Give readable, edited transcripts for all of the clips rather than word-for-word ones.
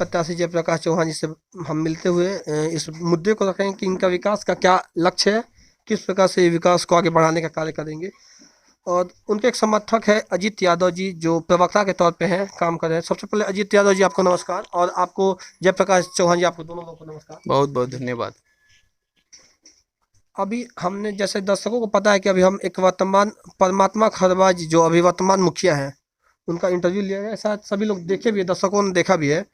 प्रत्याशी जयप्रकाश चौहान जी से हम मिलते हुए इस मुद्दे को रखें कि इनका विकास का क्या लक्ष्य है, किस प्रकार से विकास को आगे बढ़ाने का कार्य करेंगे। और उनके एक समर्थक है अजीत यादव जी, जो प्रवक्ता के तौर पे हैं, काम कर रहे हैं। सबसे पहले अजीत यादव जी आपको नमस्कार, और आपको जयप्रकाश चौहान जी, आपको दोनों लोगों को नमस्कार। बहुत बहुत धन्यवाद। अभी हमने, जैसे दर्शकों को पता है कि अभी हम एक वर्तमान परमात्मा खरवाज जो अभी वर्तमान मुखिया हैं, उनका इंटरव्यू लिया गया। शायद सभी लोग देखे भी है, दर्शकों ने देखा भी है।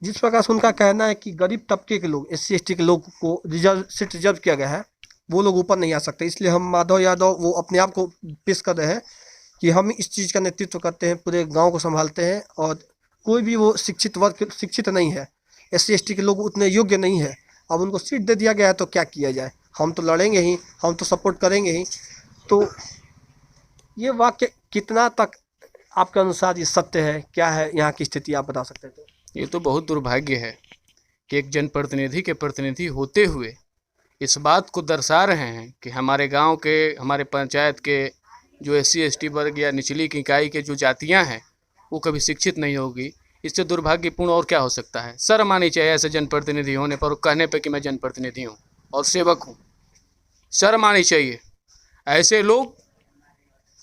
जिस प्रकार से उनका कहना है कि गरीब तबके के लोग, SC ST के लोग को सीट रिजर्व किया गया है, वो लोग ऊपर नहीं आ सकते। इसलिए हम माधव यादव वो अपने आप को पेश कर रहे हैं कि हम इस चीज़ का नेतृत्व करते हैं, पूरे गांव को संभालते हैं, और कोई भी वो शिक्षित वर्ग शिक्षित नहीं है, SC ST के लोग उतने योग्य नहीं है। अब उनको सीट दे दिया गया है तो क्या किया जाए, हम तो लड़ेंगे ही, हम तो सपोर्ट करेंगे ही। तो ये वाक्य कितना तक आपके अनुसार ये सत्य है, क्या है यहाँ की स्थिति, आप बता सकते हैं तो? ये तो बहुत दुर्भाग्य है कि एक जनप्रतिनिधि के प्रतिनिधि होते हुए इस बात को दर्शा रहे हैं कि हमारे गांव के, हमारे पंचायत के जो SC ST वर्ग या निचली की इकाई के जो जातियां हैं वो कभी शिक्षित नहीं होगी। इससे दुर्भाग्यपूर्ण और क्या हो सकता है। शर्म आनी चाहिए ऐसे जनप्रतिनिधि होने पर, कहने पर कि मैं जनप्रतिनिधि हूँ और सेवक हूँ। शर्म आनी चाहिए। ऐसे लोग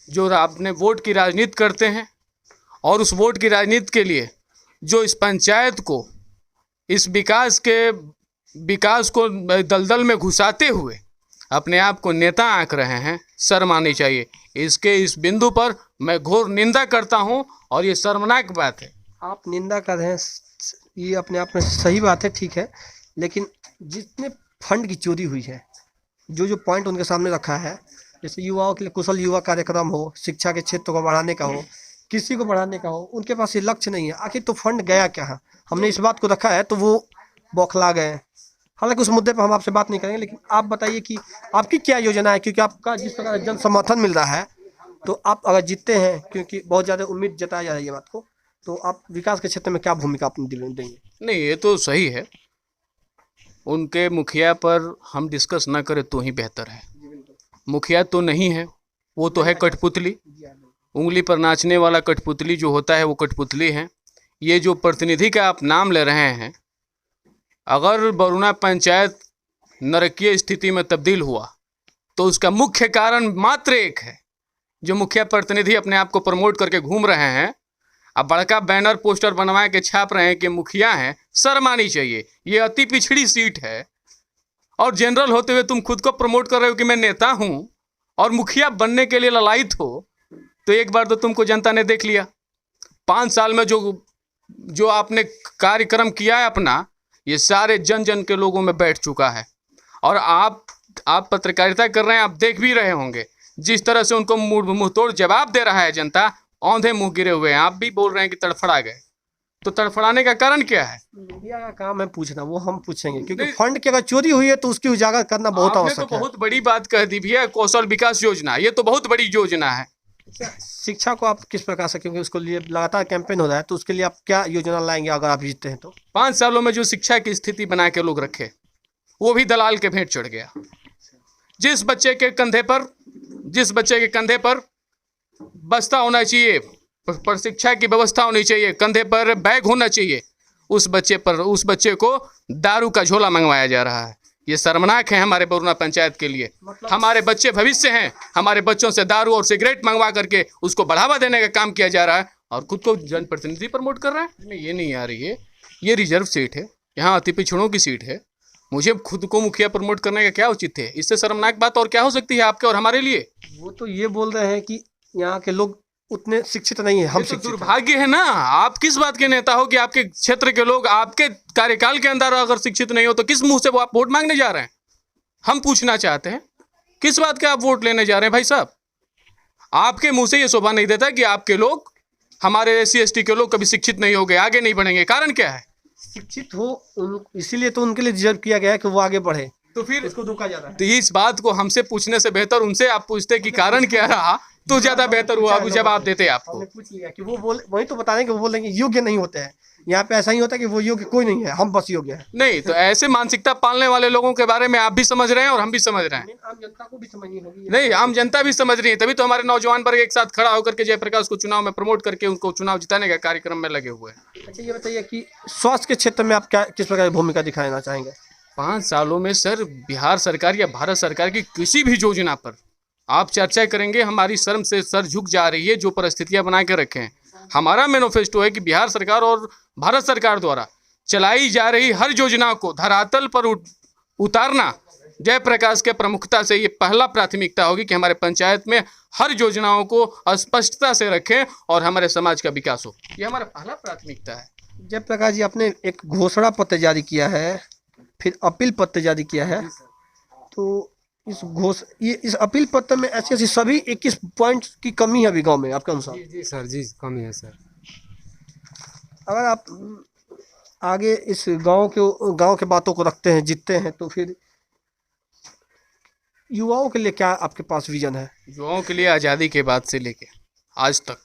जो अपने वोट की राजनीति करते हैं और उस वोट की राजनीति के लिए जो इस पंचायत को, इस विकास को दलदल में घुसाते हुए अपने आप को नेता आंक रहे हैं, शर्म आनी चाहिए। इस बिंदु पर मैं घोर निंदा करता हूं और ये शर्मनाक बात है। आप निंदा कर रहे हैं, ये अपने आप में सही बात है, ठीक है। लेकिन जितने फंड की चोरी हुई है, जो पॉइंट उनके सामने रखा है, जैसे युवाओं के लिए कुशल युवा कार्यक्रम हो, शिक्षा के क्षेत्र को बढ़ाने का हो, किसी को बढ़ाने का हो, उनके पास ये लक्ष्य नहीं है। आखिर तो फंड गया क्या है, हमने इस बात को रखा है तो वो बौखला गए। हालांकि उस मुद्दे पर हम आपसे बात नहीं करेंगे, लेकिन आप बताइए कि आपकी क्या योजना है, क्योंकि आपका जिस प्रकार जन समर्थन मिल रहा है, तो आप अगर जीतते हैं, क्योंकि बहुत ज़्यादा उम्मीद जताया जा रही है बात को, तो आप विकास के क्षेत्र में क्या भूमिका अपनी देंगे? नहीं, ये तो सही है। उनके मुखिया पर हम डिस्कस ना करें तो ही बेहतर है। मुखिया तो नहीं है, वो तो है कठपुतली, उंगली पर नाचने वाला कठपुतली जो होता है वो कठपुतली है। ये जो प्रतिनिधि का आप नाम ले रहे हैं, अगर बरुणा पंचायत नरकीय स्थिति में तब्दील हुआ तो उसका मुख्य कारण मात्र एक है। जो मुखिया प्रतिनिधि अपने आप को प्रमोट करके घूम रहे हैं, अब बड़का बैनर पोस्टर बनवा के छाप रहे हैं कि मुखिया हैं, शर्म आनी चाहिए। ये अति पिछड़ी सीट है और जनरल होते हुए तुम खुद को प्रमोट कर रहे हो कि मैं नेता हूँ, और मुखिया बनने के लिए ललायित हो। तो एक बार तो तुमको जनता ने देख लिया। 5 साल में जो आपने कार्यक्रम किया है अपना, ये सारे जन जन के लोगों में बैठ चुका है। और आप पत्रकारिता कर रहे हैं, आप देख भी रहे होंगे जिस तरह से उनको मुंह तोड़ जवाब दे रहा है जनता। औंधे मुंह गिरे हुए हैं। आप भी बोल रहे हैं कि तड़फड़ा गए, तो तड़फड़ाने का कारण क्या है? मीडिया का काम है पूछना, वो हम पूछेंगे, क्योंकि फंड की अगर चोरी हुई है तो उसकी उजागर करना बहुत आवश्यक है। तो बहुत बड़ी बात कह दी भैया, कौशल विकास योजना, ये तो बहुत बड़ी योजना है। शिक्षा को आप किस प्रकार से, क्योंकि उसको लिए लगातार कैंपेन हो रहा है, तो उसके लिए आप क्या योजना लाएंगे अगर आप जीतते हैं तो? 5 सालों में जो शिक्षा की स्थिति बना के लोग रखे, वो भी दलाल के भेंट चढ़ गया। जिस बच्चे के कंधे पर बस्ता होना चाहिए, पर शिक्षा की व्यवस्था होनी चाहिए, कंधे पर बैग होना चाहिए, उस बच्चे को दारू का झोला मंगवाया जा रहा है। ये शर्मनाक है हमारे बरुणा पंचायत के लिए। हमारे बच्चे भविष्य हैं, हमारे बच्चों से दारू और सिगरेट मंगवा करके उसको बढ़ावा देने का काम किया जा रहा है, और खुद को जनप्रतिनिधि प्रमोट कर रहा है। ये नहीं आ रही है, ये रिजर्व सीट है, यहाँ अति पिछड़ों की सीट है। मुझे खुद को मुखिया प्रमोट करने का क्या औचित्य है? इससे शर्मनाक बात और क्या हो सकती है आपके और हमारे लिए? वो तो ये बोल रहे हैं कि यहाँ के लोग उतने शिक्षित नहीं है, हम तो दुर्भाग्य है ना। आप किस बात के नेता हो कि आपके क्षेत्र के लोग आपके कार्यकाल के अंदर अगर शिक्षित नहीं हो तो किस मुंह से वो आप वोट मांगने जा रहे हैं? हम पूछना चाहते हैं, किस बात का आप वोट लेने जा रहे हैं भाई साहब? आपके मुंह से ये शोभा नहीं देता कि आपके लोग, हमारे SC ST के लोग कभी शिक्षित नहीं हो गए, आगे नहीं बढ़ेंगे। कारण क्या है? शिक्षित हो, इसीलिए तो उनके लिए रिजर्व किया गया है कि वो आगे बढ़े, तो फिर इसको रोका जा रहा है। तो इस बात को हमसे पूछने से बेहतर उनसे आप पूछते कि कारण क्या रहा, तो ज्यादा बेहतर हुआ। जवाब देते आपको। हमने पूछ लिया कि वो वही तो बता रहे हैं कि वो बोलेंगे योग्य नहीं होते हैं, यहाँ पे ऐसा ही होता है कि वो योग्य कोई नहीं है, हम बस योग्य है। नहीं, तो ऐसे मानसिकता पालने वाले लोगों के बारे में आप भी समझ रहे हैं और हम भी समझ रहे हैं। आम जनता को भी समझनी होगी। नहीं, आम जनता भी समझ रही है, तभी तो हमारे नौजवान वर्ग एक साथ खड़ा होकर के जयप्रकाश को चुनाव में प्रमोट करके उनको चुनाव जिताने का कार्यक्रम में लगे हुए हैं। अच्छा, ये बताइए कि स्वास्थ्य के क्षेत्र में आप क्या किस प्रकार की भूमिका दिखाना चाहेंगे? 5 सालों में सर बिहार सरकार या भारत सरकार की किसी भी योजना पर आप चर्चा करेंगे, हमारी शर्म से सर झुक जा रही है जो परिस्थितियां बना के रखे हैं। हमारा मैनिफेस्टो है कि बिहार सरकार और भारत सरकार द्वारा चलाई जा रही हर योजना को धरातल पर उतारना जयप्रकाश के प्रमुखता से ये पहला प्राथमिकता होगी कि हमारे पंचायत में हर योजनाओं को स्पष्टता से रखें और हमारे समाज का विकास हो। ये हमारा पहला प्राथमिकता है। जयप्रकाश जी, आपने एक घोषणा पत्र जारी किया है, फिर अपील पत्र जारी किया है, तो इस अपील पत्र में ऐसी ऐसी सभी 21 पॉइंट की कमी है अभी गांव में आपके अनुसार? जी सर, जी कमी है सर। अगर आप आगे इस गांव के बातों को रखते हैं, जीतते हैं, तो फिर युवाओं के लिए क्या आपके पास विजन है? युवाओं के लिए आज़ादी के बाद से लेके आज तक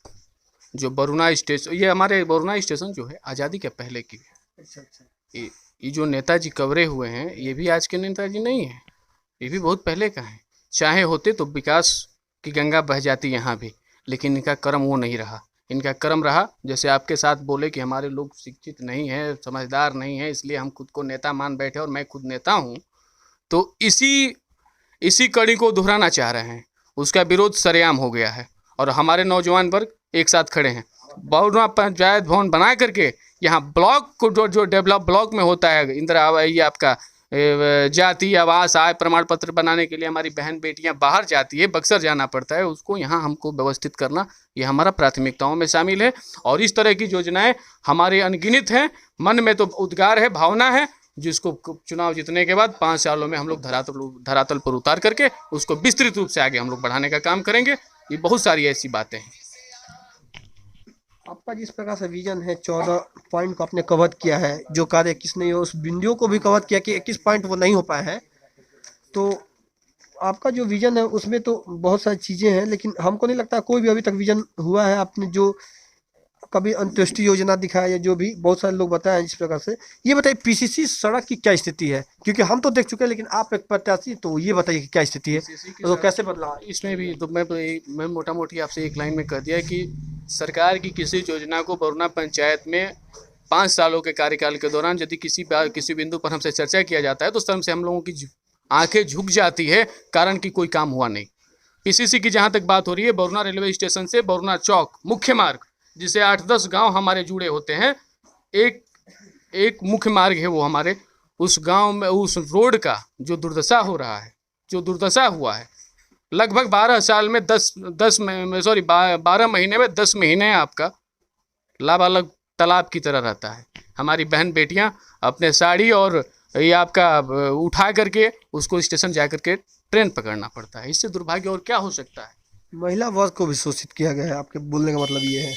जो बरुना स्टेशन, ये हमारे बरुना स्टेशन जो है आज़ादी के पहले की है। अच्छा अच्छा। ये जो नेताजी कवरे हुए हैं ये भी आज के नेताजी नहीं है, ये भी बहुत पहले का है। चाहे होते तो विकास की गंगा बह जाती यहाँ भी, लेकिन इनका कर्म वो नहीं रहा। इनका कर्म रहा जैसे आपके साथ बोले कि हमारे लोग शिक्षित नहीं हैं, समझदार नहीं हैं, इसलिए हम खुद को नेता मान बैठे और मैं खुद नेता हूँ। तो इसी कड़ी को दोहराना चाह रहे हैं, उसका विरोध सरेआम हो गया है और हमारे नौजवान वर्ग एक साथ खड़े हैं। बरुना पंचायत भवन बना करके यहाँ ब्लॉक को जो डेवलप ब्लॉक में होता है, इंदिरा ये आपका जाति आवास आय प्रमाण पत्र बनाने के लिए हमारी बहन बेटियां बाहर जाती है, बक्सर जाना पड़ता है, उसको यहाँ हमको व्यवस्थित करना ये हमारा प्राथमिकताओं में शामिल है। और इस तरह की योजनाएं हमारे अनगिनत हैं, मन में तो उद्गार है, भावना है, जिसको चुनाव जीतने के बाद 5 सालों में हम लोग धरातल पर उतार करके उसको विस्तृत रूप से आगे हम लोग बढ़ाने का काम करेंगे। ये बहुत सारी ऐसी बातें हैं। आपका जिस प्रकार से विजन है, 14 पॉइंट को आपने कवर किया है, जो कार्य 21 नहीं हो उस बिंदुओं को भी कवर किया कि 21 पॉइंट वो नहीं हो पाए हैं, तो आपका जो विजन है उसमें तो बहुत सारी चीज़ें हैं, लेकिन हमको नहीं लगता कोई भी अभी तक विजन हुआ है। आपने जो कभी अंत्येष्टि योजना दिखाया या जो भी बहुत सारे लोग बताए जिस प्रकार से, ये बताइए पीसीसी सड़क की क्या स्थिति है? क्योंकि हम तो देख चुके हैं, लेकिन आप एक प्रत्याशी, तो ये बताइए कि क्या स्थिति है, तो कैसे बदला? इसमें भी तो मैं मोटा मोटी आपसे एक लाइन में कह दिया कि सरकार की किसी योजना को बरुना पंचायत में 5 सालों के कार्यकाल के दौरान यदि किसी बिंदु पर हमसे चर्चा किया जाता है तो शर्म से हम लोगों की आंखें झुक जाती है, कारण कि कोई काम हुआ नहीं। पीसीसी की जहाँ तक बात हो रही है, बरुना रेलवे स्टेशन से बरुना चौक मुख्य मार्ग, जिसे 8-10 गांव हमारे जुड़े होते हैं, एक मुख्य मार्ग है वो हमारे उस गांव में, उस रोड का जो दुर्दशा हो रहा है, जो दुर्दशा हुआ है, लगभग 12 साल में 12 महीने में 10 महीने आपका लाबालग तालाब की तरह रहता है। हमारी बहन बेटियां अपने साड़ी और ये आपका उठा करके उसको स्टेशन जा करके ट्रेन पकड़ना पड़ता है। इससे दुर्भाग्य और क्या हो सकता है? महिला वर्ग को भी शोषित किया गया है, आपके बोलने का मतलब ये है।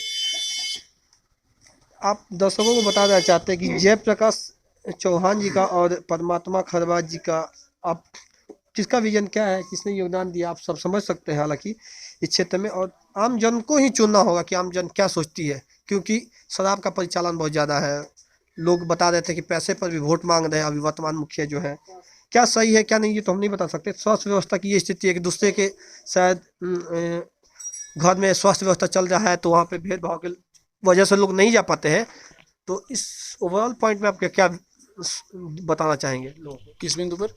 आप दर्शकों को बता देना चाहते हैं कि जयप्रकाश चौहान जी का और परमात्मा खरवास जी का आप किसका विजन क्या है, किसने योगदान दिया, आप सब समझ सकते हैं। हालांकि इस क्षेत्र में और आम जन को ही चुनना होगा कि आम जन क्या सोचती है, क्योंकि शराब का परिचालन बहुत ज़्यादा है। लोग बता रहे थे कि पैसे पर भी वोट मांग रहे हैं अभी वर्तमान मुखिया जो है, क्या सही है क्या नहीं ये तो हम नहीं बता सकते। स्वास्थ्य व्यवस्था की ये स्थिति है कि दूसरे के शायद घर में स्वास्थ्य व्यवस्था चल रहा है तो वहाँ पे भेदभाव के वजह से लोग नहीं जा पाते हैं। तो इस ओवरऑल पॉइंट में आप क्या बताना चाहेंगे लोगों को? किस बिंदु पर?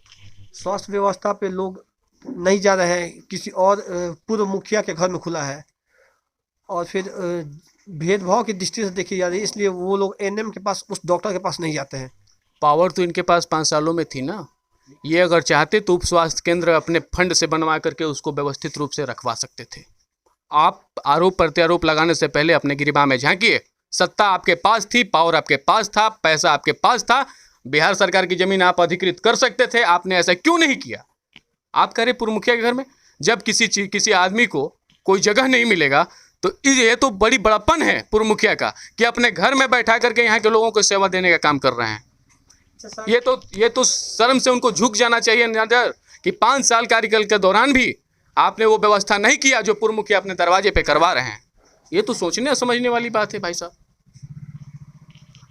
स्वास्थ्य व्यवस्था पे लोग नहीं जा रहे हैं, किसी और पूर्व मुखिया के घर में खुला है, और फिर भेदभाव की दृष्टि से देखी जा रही है, इसलिए वो लोग एनएम के पास, उस डॉक्टर के पास नहीं जाते हैं। पावर तो इनके पास 5 सालों में थी ना, ये अगर चाहते तो उप स्वास्थ्य केंद्र अपने फंड से बनवा करके उसको व्यवस्थित रूप से रखवा सकते थे। आप आरोप प्रत्यारोप लगाने से पहले अपने गिरिबान में झांकिए। सत्ता आपके पास थी, पावर आपके पास था, पैसा आपके पास था, बिहार सरकार की जमीन आप अधिकृत कर सकते थे, आपने ऐसा क्यों नहीं किया? आप कह रहे पूर्व मुखिया के घर में, जब किसी आदमी को कोई जगह नहीं मिलेगा तो ये तो बड़ी बड़प्पन है पूर्व मुखिया का कि अपने घर में बैठा करके यहाँ के लोगों को सेवा देने का काम कर रहे हैं। ये तो शर्म से उनको झुक जाना चाहिए नजर कि 5 साल कार्यकाल के दौरान भी आपने वो व्यवस्था नहीं किया जो पूर्व मुखिया अपने दरवाजे पे करवा रहे हैं। ये तो सोचने समझने वाली बात है भाई साहब।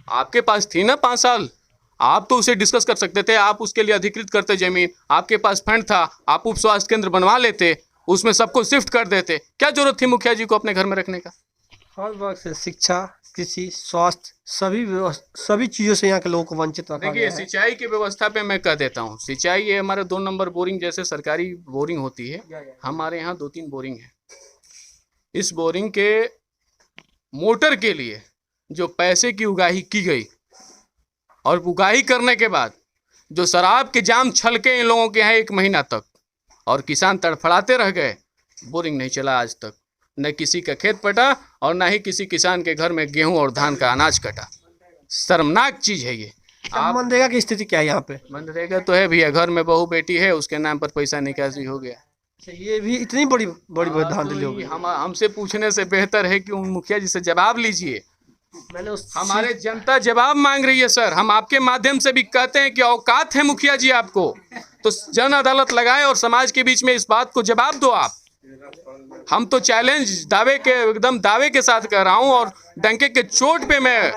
आपके पास थी ना 5 साल, आप तो उसे डिस्कस कर सकते थे, आप उसके लिए अधिकृत करते ज़मीन, आपके पास फंड था, आप उप स्वास्थ्य केंद्र बनवा लेते, उसमें सबको शिफ्ट कर देते। क्या जरूरत थी मुखिया जी को अपने घर में रखने का? हर वर्ग से शिक्षा, कृषि, स्वास्थ्य, सभी चीज़ों से यहाँ के लोगों को वंचित रखा देखिए, गया है। सिंचाई की व्यवस्था पे मैं कह देता हूँ, सिंचाई ये हमारे 2 नंबर बोरिंग जैसे सरकारी बोरिंग होती है, हमारे यहाँ 2-3 बोरिंग है। इस बोरिंग के मोटर के लिए जो पैसे की उगाही की गई और उगाही करने के बाद जो शराब के जाम छलके इन लोगों के यहाँ 1 महीना तक, और किसान तड़फड़ाते रह गए, बोरिंग नहीं चला आज तक। न किसी का खेत पटा और ना ही किसी किसान के घर में गेहूं और धान का अनाज कटा। शर्मनाक चीज़ है ये। आप मनरेगा की स्थिति क्या है यहाँ पे? मनरेगा तो है भैया, घर में बहू बेटी है, उसके नाम पर पैसा निकासी हो गया। ये भी इतनी बड़ी बड़ी धांधली हो गई। हमसे पूछने से बेहतर है कि उन मुखिया जी से जवाब लीजिए। मैंने उस हमारे जनता जवाब मांग रही है सर। हम आपके माध्यम से भी कहते हैं कि औकात है मुखिया जी आपको, तो जन अदालत लगाए और समाज के बीच में इस बात को जवाब दो आप। हम तो चैलेंज एकदम दावे के साथ कह रहा हूं और डंके के चोट पे मैं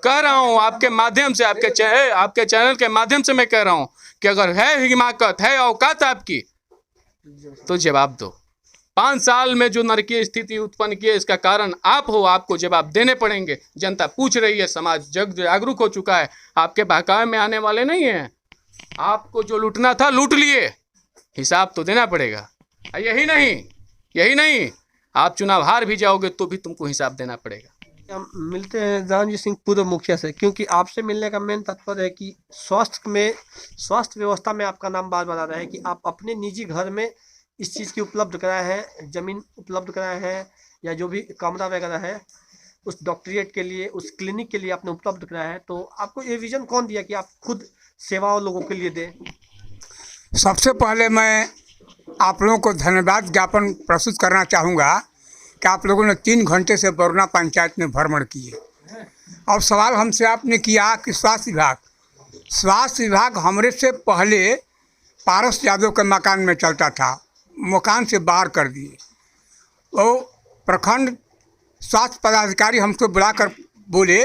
कह रहा हूं, आपके माध्यम से, आपके चैनल के माध्यम से मैं कह रहा हूं कि अगर है हिमाकत, है औकात आपकी, तो जवाब दो। 5 साल में जो नरकीय स्थिति उत्पन्न की है, इसका कारण आप हो, आपको जवाब देने पड़ेंगे। जनता पूछ रही है, समाज जागरूक हो चुका है, आपके बहकावे में आने वाले नहीं हैं। आपको जो लूटना था लूट लिए, हिसाब तो देना पड़ेगा। यही नहीं, आप चुनाव हार भी जाओगे तो भी तुमको हिसाब देना पड़ेगा। हम मिलते हैं रामजी सिंह पूर्व मुखिया से, क्योंकि आपसे मिलने का मेन तात्पर्य है कि स्वास्थ्य व्यवस्था में आपका नाम बार बार आ रहा है कि आप अपने निजी घर में इस चीज़ की उपलब्ध कराए हैं, ज़मीन उपलब्ध कराए हैं, या जो भी कमरा वगैरह है उस डॉक्टरेट के लिए, उस क्लिनिक के लिए आपने उपलब्ध कराया है। तो आपको ये विज़न कौन दिया कि आप खुद सेवाओं लोगों के लिए दें? सबसे पहले मैं आप लोगों को धन्यवाद ज्ञापन प्रस्तुत करना चाहूँगा कि आप लोगों ने 3 घंटे से बरौना पंचायत में भ्रमण किए और सवाल हमसे आपने किया कि स्वास्थ्य विभाग हमरे से पहले पारस यादव के मकान में चलता था, मकान से बाहर कर दिए। वो प्रखंड स्वास्थ्य पदाधिकारी हमको बुलाकर बोले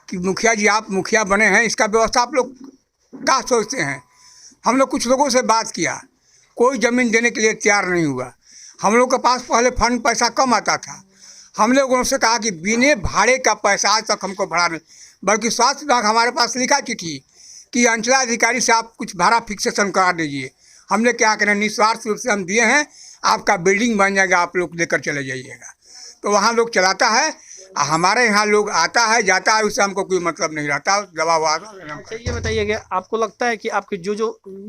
कि मुखिया जी आप मुखिया बने हैं, इसका व्यवस्था आप लोग क्या सोचते हैं? हम लोग कुछ लोगों से बात किया, कोई ज़मीन देने के लिए तैयार नहीं हुआ। हम लोग के पास पहले फंड पैसा कम आता था। हम लोगों ने कहा कि बिना भाड़े का पैसा आज तक हमको भाड़ा नहीं, बल्कि स्वास्थ्य विभाग हमारे पास लिखा चिट्ठी कि अंचलाधिकारी से आप कुछ भाड़ा फिक्सेशन करा दीजिए। हमने क्या करें, निस्वार्थ रूप से हम दिए हैं, आपका बिल्डिंग बन जाएगा, आप लोग लेकर चले जाइएगा। तो वहाँ लोग चलाता है, हमारे यहाँ लोग आता है जाता है, उससे हमको कोई मतलब नहीं रहता। दबाव अच्छा, ये बताइए कि आपको लगता है कि आपकी जो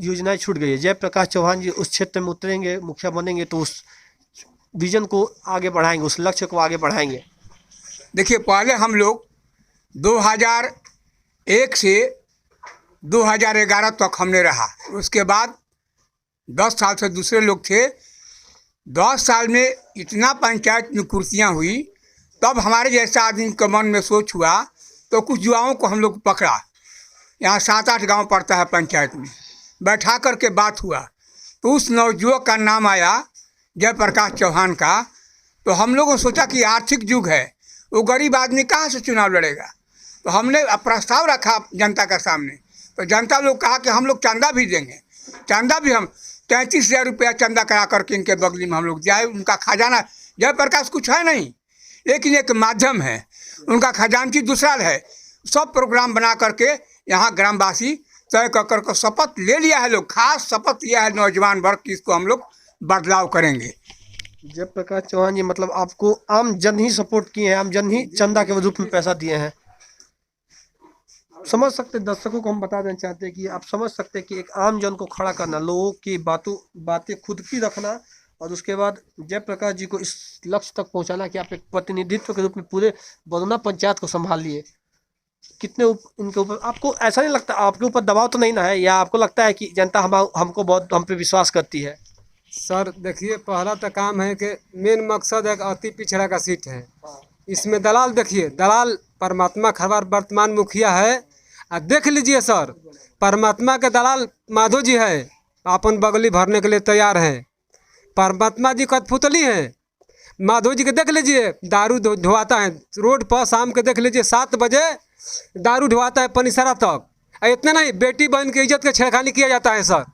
योजनाएं छूट गई है, जयप्रकाश चौहान जी उस क्षेत्र में उतरेंगे, मुखिया बनेंगे तो उस विजन को आगे बढ़ाएंगे, उस लक्ष्य को आगे बढ़ाएंगे? देखिए, पहले हम लोग 2001 से 2011 तक हमने रहा, उसके बाद 10 साल से दूसरे लोग थे। 10 साल में इतना पंचायत में कुर्सियाँ हुई, तब हमारे जैसा आदमी के मन में सोच हुआ तो कुछ युवाओं को हम लोग पकड़ा। यहाँ 7-8 गांव पड़ता है पंचायत में, बैठा करके बात हुआ तो उस नवयुवक का नाम आया जयप्रकाश चौहान का। तो हम लोगों ने सोचा कि आर्थिक युग है, वो गरीब आदमी कहाँ से चुनाव लड़ेगा। तो हमने प्रस्ताव रखा जनता के सामने, तो जनता लोग कहा कि हम लोग चंदा भी देंगे। चंदा भी हम 33,000 रुपया चंदा करा करके इनके बगली में हम लोग जाए। उनका खजाना जयप्रकाश कुछ है नहीं, लेकिन एक माध्यम है, उनका खजानची दूसरा है। सब प्रोग्राम बना करके यहाँ ग्रामवासी तय कर शपथ ले लिया है, लोग खास शपथ लिया है नौजवान वर्ग की, इसको हम लोग बदलाव करेंगे। जयप्रकाश चौहान जी, मतलब आपको आम जन ही सपोर्ट किए हैं, आम जन ही चंदा के रूप में पैसा दिए हैं। समझ सकते, दर्शकों को हम बता देना चाहते हैं कि आप समझ सकते हैं कि एक आम जन को खड़ा करना, लोगों की बातें खुद की रखना, और उसके बाद जयप्रकाश जी को इस लक्ष्य तक पहुंचाना कि आप एक प्रतिनिधित्व के रूप में पूरे बरौना पंचायत को संभाल लिए। कितने इनके ऊपर आपको ऐसा नहीं लगता, आपके ऊपर दबाव तो नहीं ना है, या आपको लगता है कि जनता हमको बहुत हम पे विश्वास करती है? सर देखिए, पहला तो काम है कि मेन मकसद एक अति पिछड़ा का सीट है। इसमें दलाल, देखिए दलाल परमात्मा खरवार वर्तमान मुखिया है। देख लीजिए सर, परमात्मा के दलाल माधो जी है, अपन बगली भरने के लिए तैयार है। परमात्मा जी कठपुतली हैं, माधव जी के देख लीजिए, दारू ढुआता है रोड पर, शाम के देख लीजिए 7 बजे दारू ढुआता है पनिसरा तक। इतना नहीं, बेटी बहन की इज्जत के छेड़खानी किया जाता है सर।